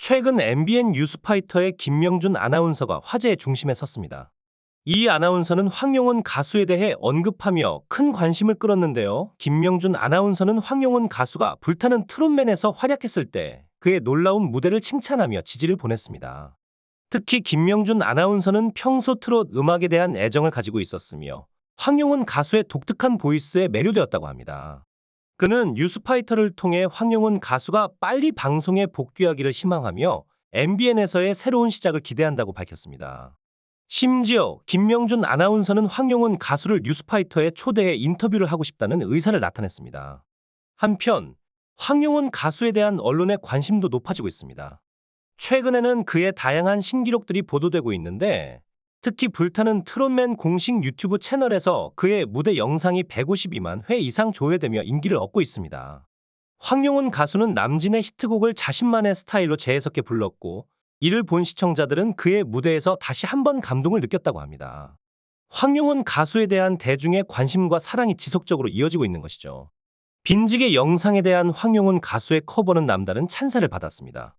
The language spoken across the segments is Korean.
최근 MBN 뉴스파이터의 김명준 아나운서가 화제의 중심에 섰습니다. 이 아나운서는 황용은 가수에 대해 언급하며 큰 관심을 끌었는데요. 김명준 아나운서는 황용은 가수가 불타는 트롯맨에서 활약했을 때 그의 놀라운 무대를 칭찬하며 지지를 보냈습니다. 특히 김명준 아나운서는 평소 트롯 음악에 대한 애정을 가지고 있었으며 황용은 가수의 독특한 보이스에 매료되었다고 합니다. 그는 뉴스파이터를 통해 황용은 가수가 빨리 방송에 복귀하기를 희망하며 MBN에서의 새로운 시작을 기대한다고 밝혔습니다. 심지어 김명준 아나운서는 황용은 가수를 뉴스파이터에 초대해 인터뷰를 하고 싶다는 의사를 나타냈습니다. 한편 황용은 가수에 대한 언론의 관심도 높아지고 있습니다. 최근에는 그의 다양한 신기록들이 보도되고 있는데 특히 불타는 트롯맨 공식 유튜브 채널에서 그의 무대 영상이 152만 회 이상 조회되며 인기를 얻고 있습니다. 황용은 가수는 남진의 히트곡을 자신만의 스타일로 재해석해 불렀고 이를 본 시청자들은 그의 무대에서 다시 한번 감동을 느꼈다고 합니다. 황용은 가수에 대한 대중의 관심과 사랑이 지속적으로 이어지고 있는 것이죠. 빈지의 영상에 대한 황용은 가수의 커버는 남다른 찬사를 받았습니다.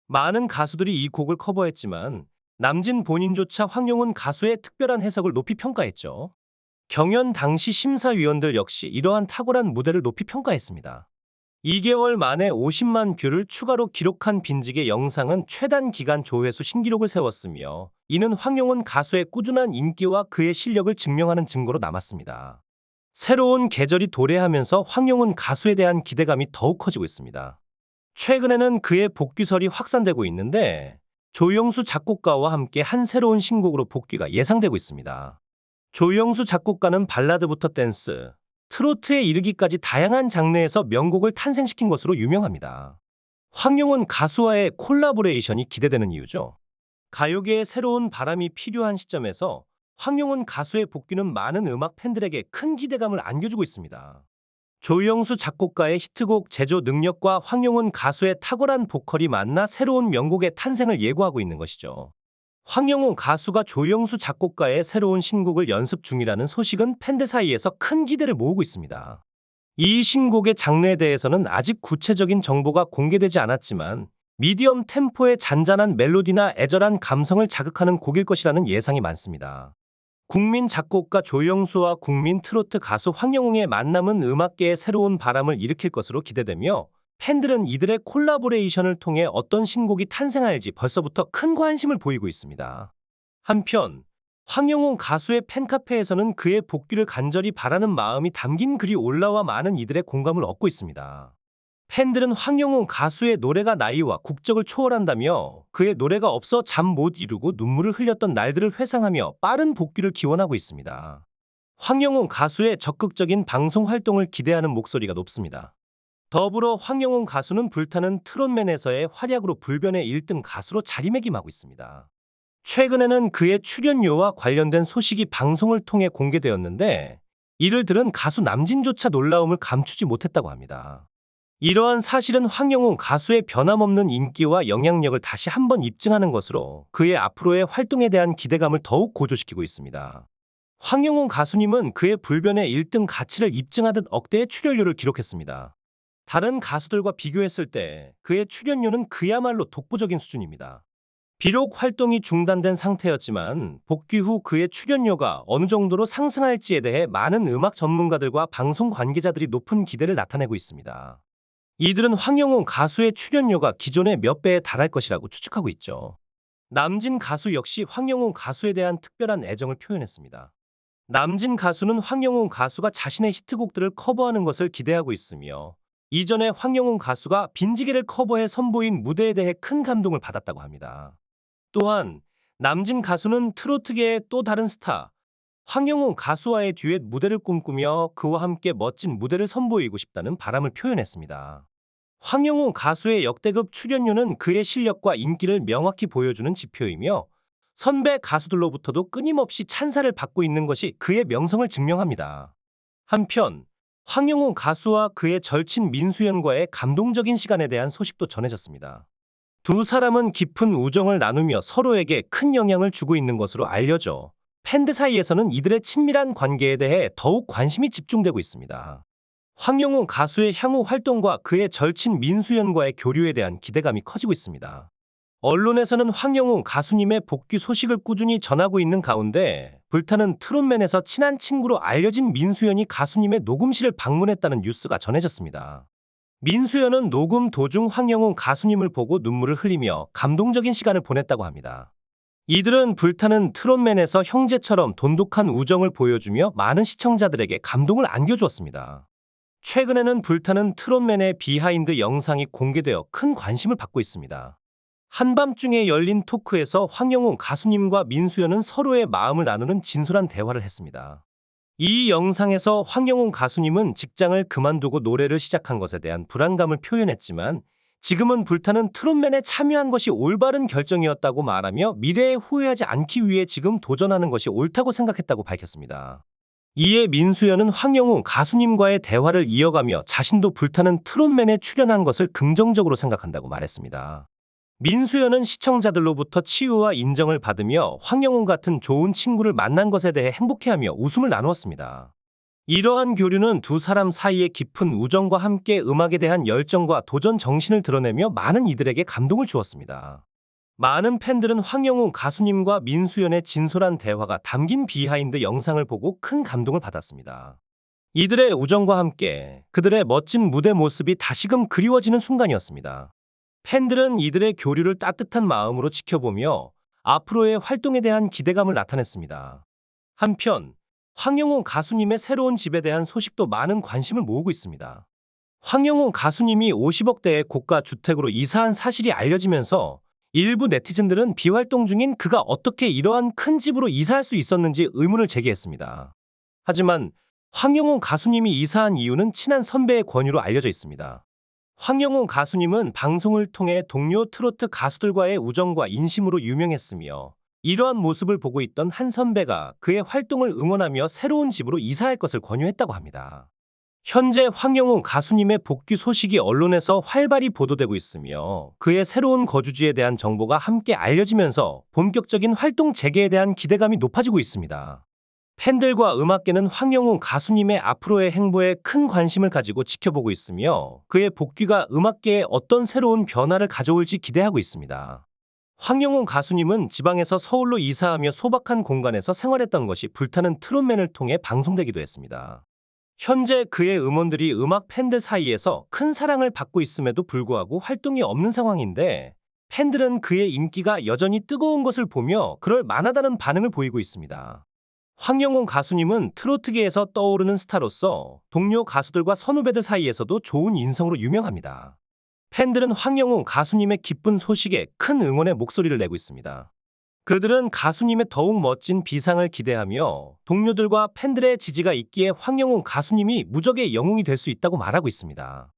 많은 가수들이 이 곡을 커버했지만 남진 본인조차 황용은 가수의 특별한 해석을 높이 평가했죠. 경연 당시 심사위원들 역시 이러한 탁월한 무대를 높이 평가했습니다. 2개월 만에 50만 뷰를 추가로 기록한 빈직의 영상은 최단 기간 조회수 신기록을 세웠으며 이는 황용은 가수의 꾸준한 인기와 그의 실력을 증명하는 증거로 남았습니다. 새로운 계절이 도래하면서 황용은 가수에 대한 기대감이 더욱 커지고 있습니다. 최근에는 그의 복귀설이 확산되고 있는데 조영수 작곡가와 함께 한 새로운 신곡으로 복귀가 예상되고 있습니다. 조영수 작곡가는 발라드부터 댄스, 트로트에 이르기까지 다양한 장르에서 명곡을 탄생시킨 것으로 유명합니다. 황용은 가수와의 콜라보레이션이 기대되는 이유죠. 가요계에 새로운 바람이 필요한 시점에서 황용은 가수의 복귀는 많은 음악 팬들에게 큰 기대감을 안겨주고 있습니다. 조영수 작곡가의 히트곡 제조 능력과 황용은 가수의 탁월한 보컬이 만나 새로운 명곡의 탄생을 예고하고 있는 것이죠. 황용은 가수가 조영수 작곡가의 새로운 신곡을 연습 중이라는 소식은 팬들 사이에서 큰 기대를 모으고 있습니다. 이 신곡의 장르에 대해서는 아직 구체적인 정보가 공개되지 않았지만 미디엄 템포의 잔잔한 멜로디나 애절한 감성을 자극하는 곡일 것이라는 예상이 많습니다. 국민 작곡가 조영수와 국민 트로트 가수 황영웅의 만남은 음악계에 새로운 바람을 일으킬 것으로 기대되며 팬들은 이들의 콜라보레이션을 통해 어떤 신곡이 탄생할지 벌써부터 큰 관심을 보이고 있습니다. 한편 황영웅 가수의 팬카페에서는 그의 복귀를 간절히 바라는 마음이 담긴 글이 올라와 많은 이들의 공감을 얻고 있습니다. 팬들은 황영웅 가수의 노래가 나이와 국적을 초월한다며 그의 노래가 없어 잠 못 이루고 눈물을 흘렸던 날들을 회상하며 빠른 복귀를 기원하고 있습니다. 황영웅 가수의 적극적인 방송 활동을 기대하는 목소리가 높습니다. 더불어 황영웅 가수는 불타는 트롯맨에서의 활약으로 불변의 1등 가수로 자리매김하고 있습니다. 최근에는 그의 출연료와 관련된 소식이 방송을 통해 공개되었는데 이를 들은 가수 남진조차 놀라움을 감추지 못했다고 합니다. 이러한 사실은 황영웅 가수의 변함없는 인기와 영향력을 다시 한번 입증하는 것으로 그의 앞으로의 활동에 대한 기대감을 더욱 고조시키고 있습니다. 황영웅 가수님은 그의 불변의 1등 가치를 입증하듯 억대의 출연료를 기록했습니다. 다른 가수들과 비교했을 때 그의 출연료는 그야말로 독보적인 수준입니다. 비록 활동이 중단된 상태였지만 복귀 후 그의 출연료가 어느 정도로 상승할지에 대해 많은 음악 전문가들과 방송 관계자들이 높은 기대를 나타내고 있습니다. 이들은 황영웅 가수의 출연료가 기존의 몇 배에 달할 것이라고 추측하고 있죠. 남진 가수 역시 황영웅 가수에 대한 특별한 애정을 표현했습니다. 남진 가수는 황영웅 가수가 자신의 히트곡들을 커버하는 것을 기대하고 있으며 이전에 황영웅 가수가 빈지게를 커버해 선보인 무대에 대해 큰 감동을 받았다고 합니다. 또한 남진 가수는 트로트계의 또 다른 스타 황영웅 가수와의 듀엣 무대를 꿈꾸며 그와 함께 멋진 무대를 선보이고 싶다는 바람을 표현했습니다. 황영웅 가수의 역대급 출연료는 그의 실력과 인기를 명확히 보여주는 지표이며 선배 가수들로부터도 끊임없이 찬사를 받고 있는 것이 그의 명성을 증명합니다. 한편 황영웅 가수와 그의 절친 민수연과의 감동적인 시간에 대한 소식도 전해졌습니다. 두 사람은 깊은 우정을 나누며 서로에게 큰 영향을 주고 있는 것으로 알려져 팬들 사이에서는 이들의 친밀한 관계에 대해 더욱 관심이 집중되고 있습니다. 황영웅 가수의 향후 활동과 그의 절친 민수연과의 교류에 대한 기대감이 커지고 있습니다. 언론에서는 황영웅 가수님의 복귀 소식을 꾸준히 전하고 있는 가운데 불타는 트롯맨에서 친한 친구로 알려진 민수연이 가수님의 녹음실을 방문했다는 뉴스가 전해졌습니다. 민수연은 녹음 도중 황영웅 가수님을 보고 눈물을 흘리며 감동적인 시간을 보냈다고 합니다. 이들은 불타는 트롯맨에서 형제처럼 돈독한 우정을 보여주며 많은 시청자들에게 감동을 안겨주었습니다. 최근에는 불타는 트롯맨의 비하인드 영상이 공개되어 큰 관심을 받고 있습니다. 한밤중에 열린 토크에서 황영웅 가수님과 민수연은 서로의 마음을 나누는 진솔한 대화를 했습니다. 이 영상에서 황영웅 가수님은 직장을 그만두고 노래를 시작한 것에 대한 불안감을 표현했지만 지금은 불타는 트롯맨에 참여한 것이 올바른 결정이었다고 말하며 미래에 후회하지 않기 위해 지금 도전하는 것이 옳다고 생각했다고 밝혔습니다. 이에 민수연은 황영웅 가수님과의 대화를 이어가며 자신도 불타는 트롯맨에 출연한 것을 긍정적으로 생각한다고 말했습니다. 민수연은 시청자들로부터 치유와 인정을 받으며 황영웅 같은 좋은 친구를 만난 것에 대해 행복해하며 웃음을 나누었습니다. 이러한 교류는 두 사람 사이의 깊은 우정과 함께 음악에 대한 열정과 도전 정신을 드러내며 많은 이들에게 감동을 주었습니다. 많은 팬들은 황영웅 가수님과 민수연의 진솔한 대화가 담긴 비하인드 영상을 보고 큰 감동을 받았습니다. 이들의 우정과 함께 그들의 멋진 무대 모습이 다시금 그리워지는 순간이었습니다. 팬들은 이들의 교류를 따뜻한 마음으로 지켜보며 앞으로의 활동에 대한 기대감을 나타냈습니다. 한편 황영웅 가수님의 새로운 집에 대한 소식도 많은 관심을 모으고 있습니다. 황영웅 가수님이 50억대의 고가 주택으로 이사한 사실이 알려지면서 일부 네티즌들은 비활동 중인 그가 어떻게 이러한 큰 집으로 이사할 수 있었는지 의문을 제기했습니다. 하지만 황영웅 가수님이 이사한 이유는 친한 선배의 권유로 알려져 있습니다. 황영웅 가수님은 방송을 통해 동료 트로트 가수들과의 우정과 인심으로 유명했으며 이러한 모습을 보고 있던 한 선배가 그의 활동을 응원하며 새로운 집으로 이사할 것을 권유했다고 합니다. 현재 황영웅 가수님의 복귀 소식이 언론에서 활발히 보도되고 있으며 그의 새로운 거주지에 대한 정보가 함께 알려지면서 본격적인 활동 재개에 대한 기대감이 높아지고 있습니다. 팬들과 음악계는 황영웅 가수님의 앞으로의 행보에 큰 관심을 가지고 지켜보고 있으며 그의 복귀가 음악계에 어떤 새로운 변화를 가져올지 기대하고 있습니다. 황영웅 가수님은 지방에서 서울로 이사하며 소박한 공간에서 생활했던 것이 불타는 트롯맨을 통해 방송되기도 했습니다. 현재 그의 음원들이 음악 팬들 사이에서 큰 사랑을 받고 있음에도 불구하고 활동이 없는 상황인데 팬들은 그의 인기가 여전히 뜨거운 것을 보며 그럴 만하다는 반응을 보이고 있습니다. 황영웅 가수님은 트로트계에서 떠오르는 스타로서 동료 가수들과 선후배들 사이에서도 좋은 인성으로 유명합니다. 팬들은 황영웅 가수님의 기쁜 소식에 큰 응원의 목소리를 내고 있습니다. 그들은 가수님의 더욱 멋진 비상을 기대하며 동료들과 팬들의 지지가 있기에 황영웅 가수님이 무적의 영웅이 될 수 있다고 말하고 있습니다.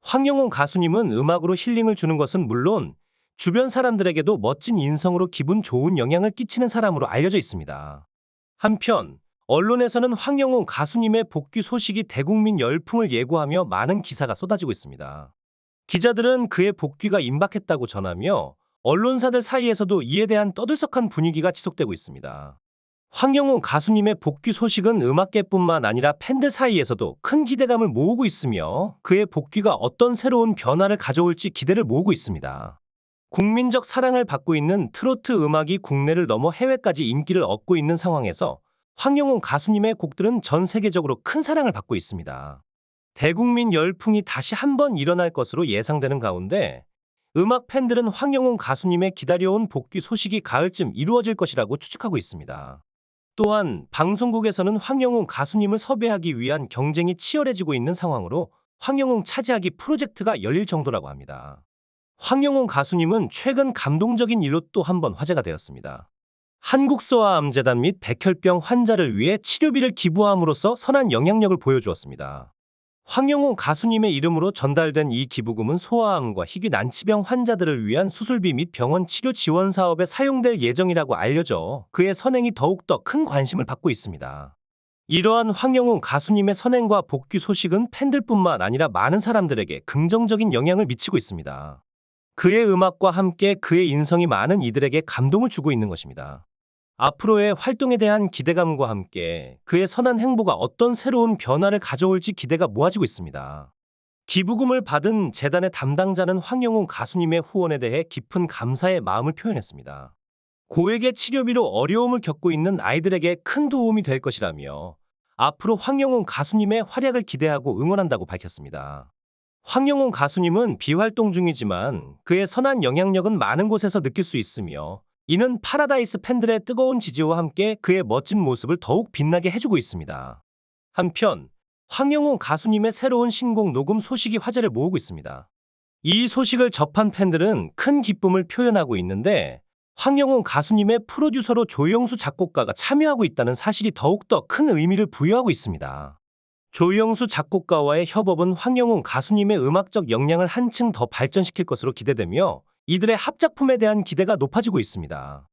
황영웅 가수님은 음악으로 힐링을 주는 것은 물론 주변 사람들에게도 멋진 인성으로 기분 좋은 영향을 끼치는 사람으로 알려져 있습니다. 한편 언론에서는 황영웅 가수님의 복귀 소식이 대국민 열풍을 예고하며 많은 기사가 쏟아지고 있습니다. 기자들은 그의 복귀가 임박했다고 전하며 언론사들 사이에서도 이에 대한 떠들썩한 분위기가 지속되고 있습니다. 황영웅 가수님의 복귀 소식은 음악계뿐만 아니라 팬들 사이에서도 큰 기대감을 모으고 있으며 그의 복귀가 어떤 새로운 변화를 가져올지 기대를 모으고 있습니다. 국민적 사랑을 받고 있는 트로트 음악이 국내를 넘어 해외까지 인기를 얻고 있는 상황에서 황영웅 가수님의 곡들은 전 세계적으로 큰 사랑을 받고 있습니다. 대국민 열풍이 다시 한번 일어날 것으로 예상되는 가운데 음악 팬들은 황영웅 가수님의 기다려온 복귀 소식이 가을쯤 이루어질 것이라고 추측하고 있습니다. 또한 방송국에서는 황영웅 가수님을 섭외하기 위한 경쟁이 치열해지고 있는 상황으로 황영웅 차지하기 프로젝트가 열릴 정도라고 합니다. 황영웅 가수님은 최근 감동적인 일로 또 한 번 화제가 되었습니다. 한국소아암재단 및 백혈병 환자를 위해 치료비를 기부함으로써 선한 영향력을 보여주었습니다. 황영웅 가수님의 이름으로 전달된 이 기부금은 소아암과 희귀 난치병 환자들을 위한 수술비 및 병원 치료 지원 사업에 사용될 예정이라고 알려져 그의 선행이 더욱더 큰 관심을 받고 있습니다. 이러한 황영웅 가수님의 선행과 복귀 소식은 팬들뿐만 아니라 많은 사람들에게 긍정적인 영향을 미치고 있습니다. 그의 음악과 함께 그의 인성이 많은 이들에게 감동을 주고 있는 것입니다. 앞으로의 활동에 대한 기대감과 함께 그의 선한 행보가 어떤 새로운 변화를 가져올지 기대가 모아지고 있습니다. 기부금을 받은 재단의 담당자는 황영훈 가수님의 후원에 대해 깊은 감사의 마음을 표현했습니다. 고액의 치료비로 어려움을 겪고 있는 아이들에게 큰 도움이 될 것이라며 앞으로 황영훈 가수님의 활약을 기대하고 응원한다고 밝혔습니다. 황영훈 가수님은 비활동 중이지만 그의 선한 영향력은 많은 곳에서 느낄 수 있으며 이는 파라다이스 팬들의 뜨거운 지지와 함께 그의 멋진 모습을 더욱 빛나게 해주고 있습니다. 한편 황영훈 가수님의 새로운 신곡 녹음 소식이 화제를 모으고 있습니다. 이 소식을 접한 팬들은 큰 기쁨을 표현하고 있는데 황영훈 가수님의 프로듀서로 조영수 작곡가가 참여하고 있다는 사실이 더욱더 큰 의미를 부여하고 있습니다. 조영수 작곡가와의 협업은 황영훈 가수님의 음악적 역량을 한층 더 발전시킬 것으로 기대되며 이들의 합작품에 대한 기대가 높아지고 있습니다.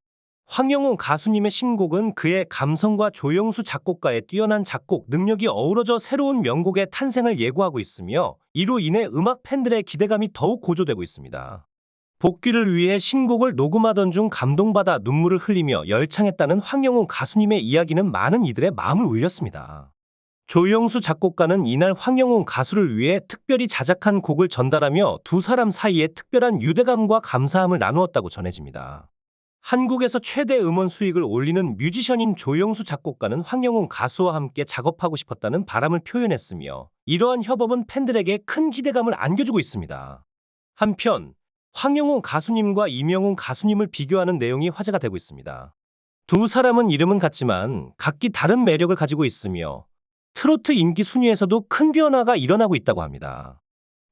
황영훈 가수님의 신곡은 그의 감성과 조영수 작곡가의 뛰어난 작곡 능력이 어우러져 새로운 명곡의 탄생을 예고하고 있으며 이로 인해 음악 팬들의 기대감이 더욱 고조되고 있습니다. 복귀를 위해 신곡을 녹음하던 중 감동받아 눈물을 흘리며 열창했다는 황영훈 가수님의 이야기는 많은 이들의 마음을 울렸습니다. 조영수 작곡가는 이날 황영훈 가수를 위해 특별히 자작한 곡을 전달하며 두 사람 사이에 특별한 유대감과 감사함을 나누었다고 전해집니다. 한국에서 최대 음원 수익을 올리는 뮤지션인 조영수 작곡가는 황영훈 가수와 함께 작업하고 싶었다는 바람을 표현했으며 이러한 협업은 팬들에게 큰 기대감을 안겨주고 있습니다. 한편 황영훈 가수님과 이명훈 가수님을 비교하는 내용이 화제가 되고 있습니다. 두 사람은 이름은 같지만 각기 다른 매력을 가지고 있으며 트로트 인기 순위에서도 큰 변화가 일어나고 있다고 합니다.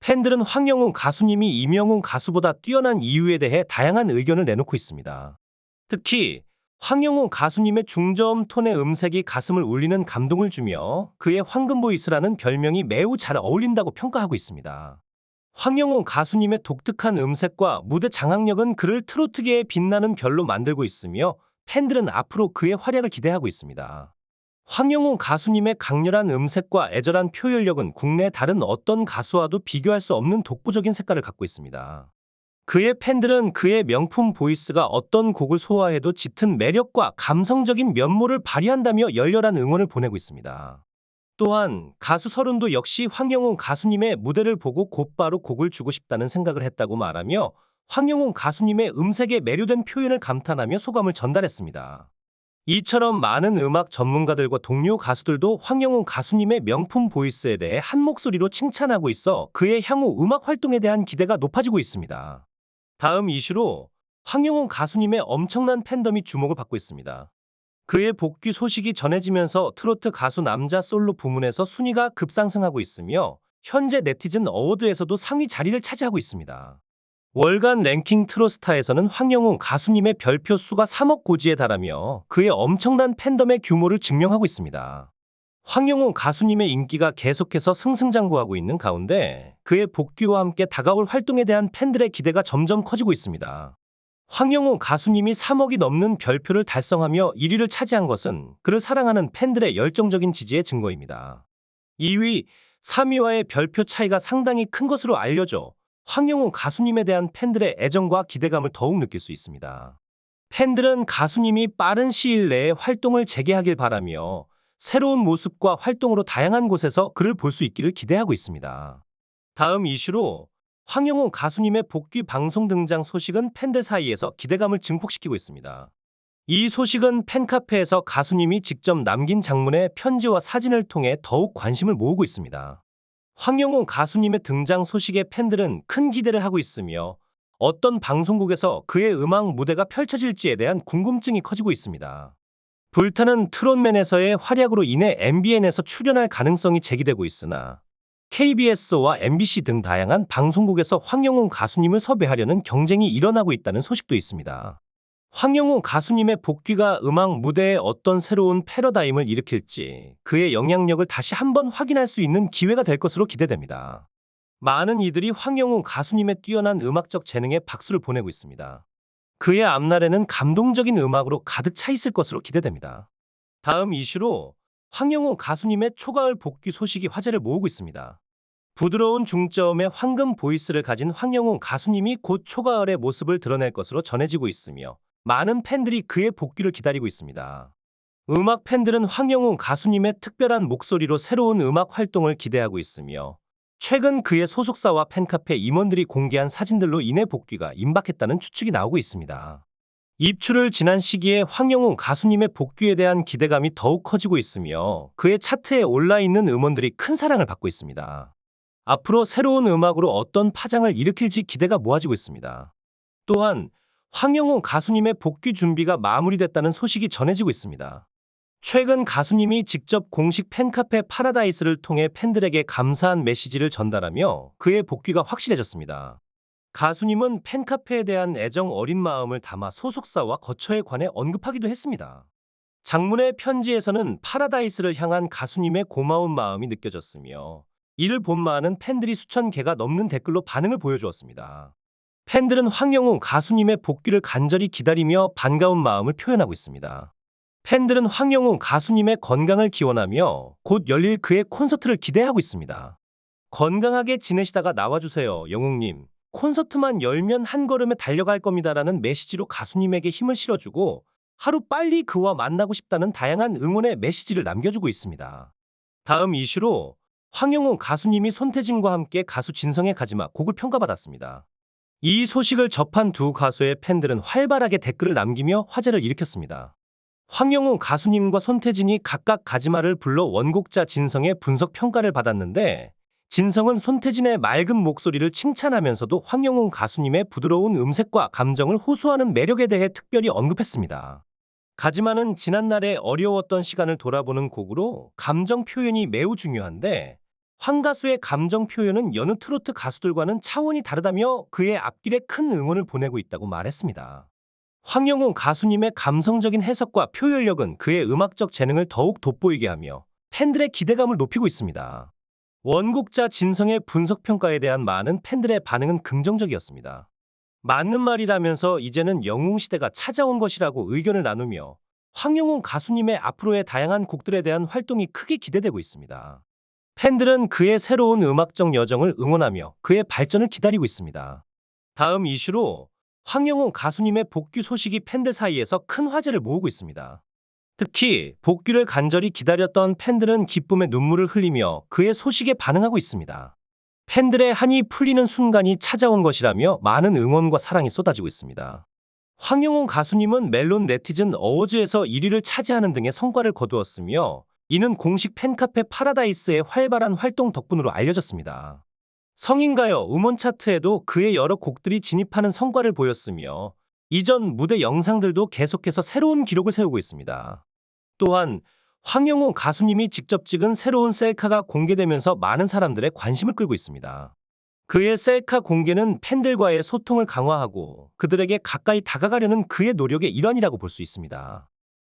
팬들은 황영훈 가수님이 이명훈 가수보다 뛰어난 이유에 대해 다양한 의견을 내놓고 있습니다. 특히 황영훈 가수님의 중저음 톤의 음색이 가슴을 울리는 감동을 주며 그의 황금 보이스라는 별명이 매우 잘 어울린다고 평가하고 있습니다. 황영훈 가수님의 독특한 음색과 무대 장악력은 그를 트로트계의 빛나는 별로 만들고 있으며 팬들은 앞으로 그의 활약을 기대하고 있습니다. 황영훈 가수님의 강렬한 음색과 애절한 표현력은 국내 다른 어떤 가수와도 비교할 수 없는 독보적인 색깔을 갖고 있습니다. 그의 팬들은 그의 명품 보이스가 어떤 곡을 소화해도 짙은 매력과 감성적인 면모를 발휘한다며 열렬한 응원을 보내고 있습니다. 또한 가수 서른도 역시 황영훈 가수님의 무대를 보고 곧바로 곡을 주고 싶다는 생각을 했다고 말하며 황영훈 가수님의 음색에 매료된 표현을 감탄하며 소감을 전달했습니다. 이처럼 많은 음악 전문가들과 동료 가수들도 황영훈 가수님의 명품 보이스에 대해 한 목소리로 칭찬하고 있어 그의 향후 음악 활동에 대한 기대가 높아지고 있습니다. 다음 이슈로 황영훈 가수님의 엄청난 팬덤이 주목을 받고 있습니다. 그의 복귀 소식이 전해지면서 트로트 가수 남자 솔로 부문에서 순위가 급상승하고 있으며 현재 네티즌 어워드에서도 상위 자리를 차지하고 있습니다. 월간 랭킹 트로스타에서는 황영훈 가수님의 별표 수가 3억 고지에 달하며 그의 엄청난 팬덤의 규모를 증명하고 있습니다. 황영훈 가수님의 인기가 계속해서 승승장구하고 있는 가운데 그의 복귀와 함께 다가올 활동에 대한 팬들의 기대가 점점 커지고 있습니다. 황영훈 가수님이 3억이 넘는 별표를 달성하며 1위를 차지한 것은 그를 사랑하는 팬들의 열정적인 지지의 증거입니다. 2위, 3위와의 별표 차이가 상당히 큰 것으로 알려져 황영훈 가수님에 대한 팬들의 애정과 기대감을 더욱 느낄 수 있습니다. 팬들은 가수님이 빠른 시일 내에 활동을 재개하길 바라며 새로운 모습과 활동으로 다양한 곳에서 그를 볼 수 있기를 기대하고 있습니다. 다음 이슈로 황영훈 가수님의 복귀 방송 등장 소식은 팬들 사이에서 기대감을 증폭시키고 있습니다. 이 소식은 팬카페에서 가수님이 직접 남긴 장문의 편지와 사진을 통해 더욱 관심을 모으고 있습니다. 황영훈 가수님의 등장 소식에 팬들은 큰 기대를 하고 있으며 어떤 방송국에서 그의 음악 무대가 펼쳐질지에 대한 궁금증이 커지고 있습니다. 불타는 트롯맨에서의 활약으로 인해 MBN에서 출연할 가능성이 제기되고 있으나 KBS와 MBC 등 다양한 방송국에서 황영훈 가수님을 섭외하려는 경쟁이 일어나고 있다는 소식도 있습니다. 황영훈 가수님의 복귀가 음악 무대에 어떤 새로운 패러다임을 일으킬지 그의 영향력을 다시 한번 확인할 수 있는 기회가 될 것으로 기대됩니다. 많은 이들이 황영훈 가수님의 뛰어난 음악적 재능에 박수를 보내고 있습니다. 그의 앞날에는 감동적인 음악으로 가득 차 있을 것으로 기대됩니다. 다음 이슈로 황영훈 가수님의 초가을 복귀 소식이 화제를 모으고 있습니다. 부드러운 중저음의 황금 보이스를 가진 황영훈 가수님이 곧 초가을의 모습을 드러낼 것으로 전해지고 있으며 많은 팬들이 그의 복귀를 기다리고 있습니다. 음악 팬들은 황영훈 가수님의 특별한 목소리로 새로운 음악 활동을 기대하고 있으며 최근 그의 소속사와 팬카페 임원들이 공개한 사진들로 인해 복귀가 임박했다는 추측이 나오고 있습니다. 입출을 지난 시기에 황영웅 가수님의 복귀에 대한 기대감이 더욱 커지고 있으며 그의 차트에 올라 있는 음원들이 큰 사랑을 받고 있습니다. 앞으로 새로운 음악으로 어떤 파장을 일으킬지 기대가 모아지고 있습니다. 또한 황영웅 가수님의 복귀 준비가 마무리됐다는 소식이 전해지고 있습니다. 최근 가수님이 직접 공식 팬카페 파라다이스를 통해 팬들에게 감사한 메시지를 전달하며 그의 복귀가 확실해졌습니다. 가수님은 팬카페에 대한 애정 어린 마음을 담아 소속사와 거처에 관해 언급하기도 했습니다. 장문의 편지에서는 파라다이스를 향한 가수님의 고마운 마음이 느껴졌으며 이를 본 많은 팬들이 수천 개가 넘는 댓글로 반응을 보여주었습니다. 팬들은 황영웅 가수님의 복귀를 간절히 기다리며 반가운 마음을 표현하고 있습니다. 팬들은 황영웅 가수님의 건강을 기원하며 곧 열릴 그의 콘서트를 기대하고 있습니다. 건강하게 지내시다가 나와주세요, 영웅님. 콘서트만 열면 한 걸음에 달려갈 겁니다라는 메시지로 가수님에게 힘을 실어주고 하루 빨리 그와 만나고 싶다는 다양한 응원의 메시지를 남겨주고 있습니다. 다음 이슈로 황영웅 가수님이 손태진과 함께 가수 진성의 가지마 곡을 평가받았습니다. 이 소식을 접한 두 가수의 팬들은 활발하게 댓글을 남기며 화제를 일으켰습니다. 황영웅 가수님과 손태진이 각각 가지마를 불러 원곡자 진성의 분석 평가를 받았는데 진성은 손태진의 맑은 목소리를 칭찬하면서도 황영웅 가수님의 부드러운 음색과 감정을 호소하는 매력에 대해 특별히 언급했습니다. 가지마는 지난날의 어려웠던 시간을 돌아보는 곡으로 감정 표현이 매우 중요한데 황 가수의 감정 표현은 여느 트로트 가수들과는 차원이 다르다며 그의 앞길에 큰 응원을 보내고 있다고 말했습니다. 황영웅 가수님의 감성적인 해석과 표현력은 그의 음악적 재능을 더욱 돋보이게 하며 팬들의 기대감을 높이고 있습니다. 원곡자 진성의 분석평가에 대한 많은 팬들의 반응은 긍정적이었습니다. 맞는 말이라면서 이제는 영웅시대가 찾아온 것이라고 의견을 나누며 황영웅 가수님의 앞으로의 다양한 곡들에 대한 활동이 크게 기대되고 있습니다. 팬들은 그의 새로운 음악적 여정을 응원하며 그의 발전을 기다리고 있습니다. 다음 이슈로 황영웅 가수님의 복귀 소식이 팬들 사이에서 큰 화제를 모으고 있습니다. 특히 복귀를 간절히 기다렸던 팬들은 기쁨의 눈물을 흘리며 그의 소식에 반응하고 있습니다. 팬들의 한이 풀리는 순간이 찾아온 것이라며 많은 응원과 사랑이 쏟아지고 있습니다. 황영웅 가수님은 멜론 네티즌 어워즈에서 1위를 차지하는 등의 성과를 거두었으며 이는 공식 팬카페 파라다이스의 활발한 활동 덕분으로 알려졌습니다. 성인가요 음원 차트에도 그의 여러 곡들이 진입하는 성과를 보였으며 이전 무대 영상들도 계속해서 새로운 기록을 세우고 있습니다. 또한 황영웅 가수님이 직접 찍은 새로운 셀카가 공개되면서 많은 사람들의 관심을 끌고 있습니다. 그의 셀카 공개는 팬들과의 소통을 강화하고 그들에게 가까이 다가가려는 그의 노력의 일환이라고 볼 수 있습니다.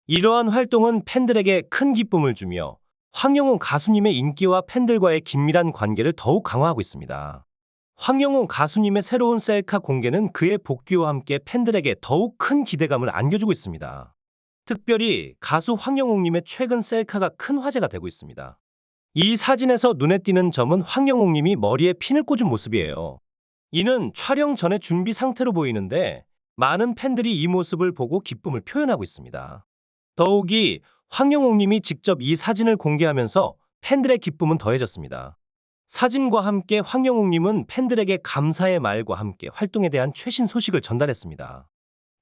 이러한 활동은 팬들에게 큰 기쁨을 주며 황영웅 가수님의 인기와 팬들과의 긴밀한 관계를 더욱 강화하고 있습니다. 황영웅 가수님의 새로운 셀카 공개는 그의 복귀와 함께 팬들에게 더욱 큰 기대감을 안겨주고 있습니다. 특별히 가수 황영웅님의 최근 셀카가 큰 화제가 되고 있습니다. 이 사진에서 눈에 띄는 점은 황영웅님이 머리에 핀을 꽂은 모습이에요. 이는 촬영 전의 준비 상태로 보이는데 많은 팬들이 이 모습을 보고 기쁨을 표현하고 있습니다. 더욱이 황영웅님이 직접 이 사진을 공개하면서 팬들의 기쁨은 더해졌습니다. 사진과 함께 황영웅님은 팬들에게 감사의 말과 함께 활동에 대한 최신 소식을 전달했습니다.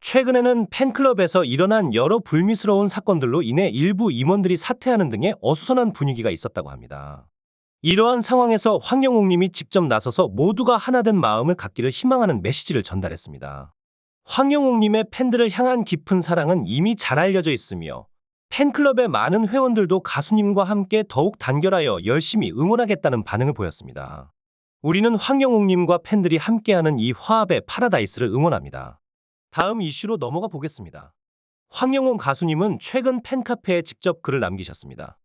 최근에는 팬클럽에서 일어난 여러 불미스러운 사건들로 인해 일부 임원들이 사퇴하는 등의 어수선한 분위기가 있었다고 합니다. 이러한 상황에서 황영웅님이 직접 나서서 모두가 하나된 마음을 갖기를 희망하는 메시지를 전달했습니다. 황영웅님의 팬들을 향한 깊은 사랑은 이미 잘 알려져 있으며 팬클럽의 많은 회원들도 가수님과 함께 더욱 단결하여 열심히 응원하겠다는 반응을 보였습니다. 우리는 황영웅님과 팬들이 함께하는 이 화합의 파라다이스를 응원합니다. 다음 이슈로 넘어가 보겠습니다. 황영웅 가수님은 최근 팬카페에 직접 글을 남기셨습니다.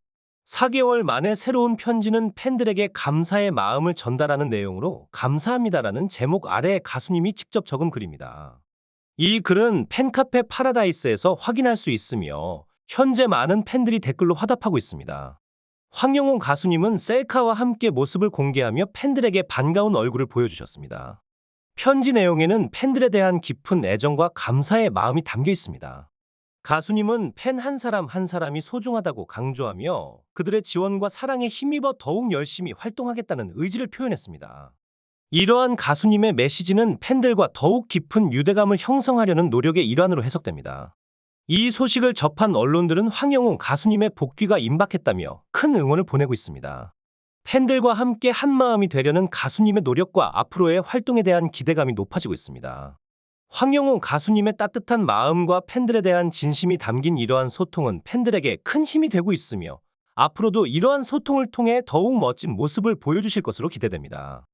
4개월 만에 새로운 편지는 팬들에게 감사의 마음을 전달하는 내용으로 감사합니다라는 제목 아래에 가수님이 직접 적은 글입니다. 이 글은 팬카페 파라다이스에서 확인할 수 있으며 현재 많은 팬들이 댓글로 화답하고 있습니다. 황영웅 가수님은 셀카와 함께 모습을 공개하며 팬들에게 반가운 얼굴을 보여주셨습니다. 편지 내용에는 팬들에 대한 깊은 애정과 감사의 마음이 담겨 있습니다. 가수님은 팬 한 사람 한 사람이 소중하다고 강조하며 그들의 지원과 사랑에 힘입어 더욱 열심히 활동하겠다는 의지를 표현했습니다. 이러한 가수님의 메시지는 팬들과 더욱 깊은 유대감을 형성하려는 노력의 일환으로 해석됩니다. 이 소식을 접한 언론들은 황영웅 가수님의 복귀가 임박했다며 큰 응원을 보내고 있습니다. 팬들과 함께 한마음이 되려는 가수님의 노력과 앞으로의 활동에 대한 기대감이 높아지고 있습니다. 황영웅 가수님의 따뜻한 마음과 팬들에 대한 진심이 담긴 이러한 소통은 팬들에게 큰 힘이 되고 있으며 앞으로도 이러한 소통을 통해 더욱 멋진 모습을 보여주실 것으로 기대됩니다.